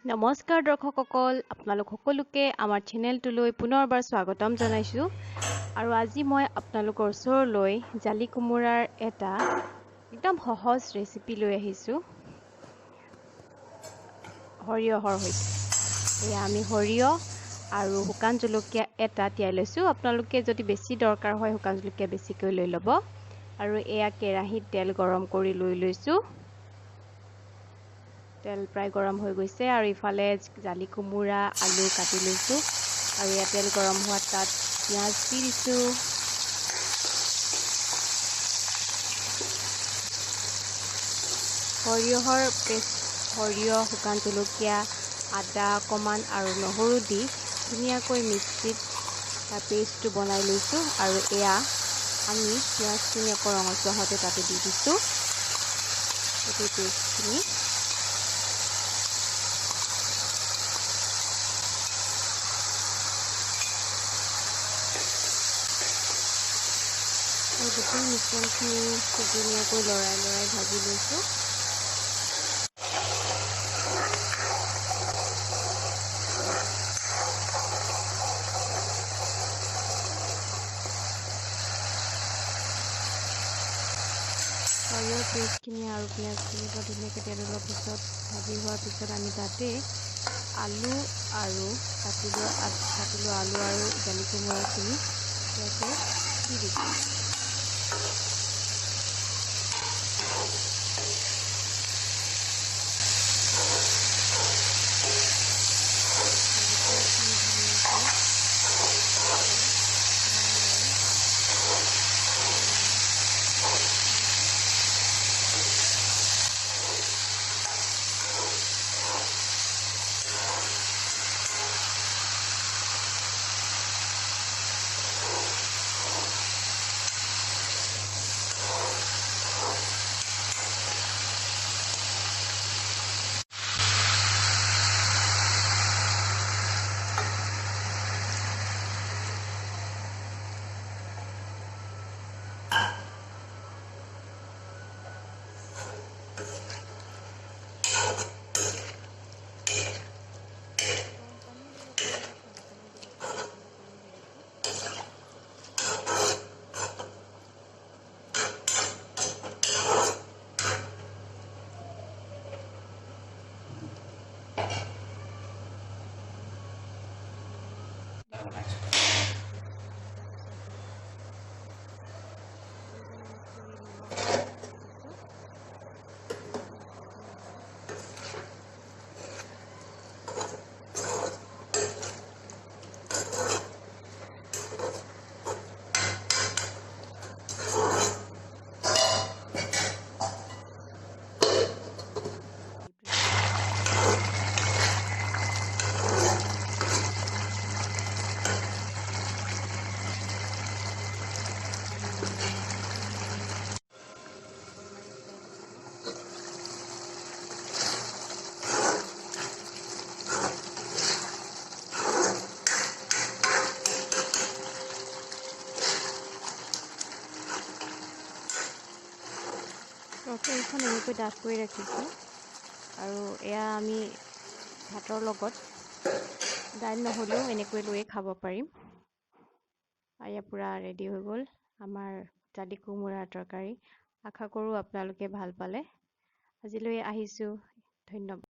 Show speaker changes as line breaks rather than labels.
নমস্কাৰ দৰ্শকসকল আপোনালোক সকলোকে আমাৰ চেনেলটোলৈ পুনৰবাৰ স্বাগতম জনাইছোঁ আৰু আজি মই আপোনালোকৰ ওচৰলৈ জালি কোমোৰাৰ এটা একদম সহজ ৰেচিপি লৈ আহিছোঁ সৰিয়হৰ সৈতে এয়া আমি সৰিয়হ আৰু শুকান জলকীয়া এটা তিয়াই লৈছোঁ আপোনালোকে যদি বেছি দৰকাৰ হয় শুকান জলকীয়া বেছিকৈ লৈ ল'ব আৰু এয়া কেৰাহীত তেল গৰম কৰি লৈ লৈছোঁ তেল প্ৰায় গৰম হৈ গৈছে আৰু ইফালে জালি কোমোৰা আলু কাটি লৈছোঁ আৰু ইয়া তেল গৰম হোৱাত তাত পিঁয়াজ দি দিছোঁ সৰিয়হৰ পেষ্ট সৰিয়হ শুকান জলকীয়া আদা অকণমান আৰু নহৰু দি ধুনীয়াকৈ মিক্সিত তাৰ পেষ্টটো বনাই লৈছোঁ আৰু এয়া আমি পিঁয়াজখিনি আকৌ ৰঙচুৱা হওঁতে তাতে দি দিছোঁ এই পেষ্টখিনি আৰু গোটেই মিশ্ৰণখিনি খুব ধুনীয়াকৈ লৰাই ভাজি লৈছোঁ সৰিয়হৰ পেষ্টখিনি আৰু পিঁয়াজখিনি ধুনীয়াকৈ তেল অলপ পিছত ভাজি হোৱাৰ পিছত আমি তাতে আলু আৰু কাটি লোৱা আলু আৰু জালি কোমোৰাখিনি ইয়াতে দি দিছোঁ তৰকাৰীখন এনেকৈ ডাঠ কৰি ৰাখিছোঁ আৰু এয়া আমি ভাতৰ লগত দাইল নহ'লেও এনেকৈ লৈয়ে খাব পাৰিম আৰু এয়া পূৰা ৰেডি হৈ গ'ল আমাৰ জালি কোমোৰাৰ তৰকাৰী আশা কৰোঁ আপোনালোকে ভাল পালে আজিলৈ আহিছোঁ ধন্যবাদ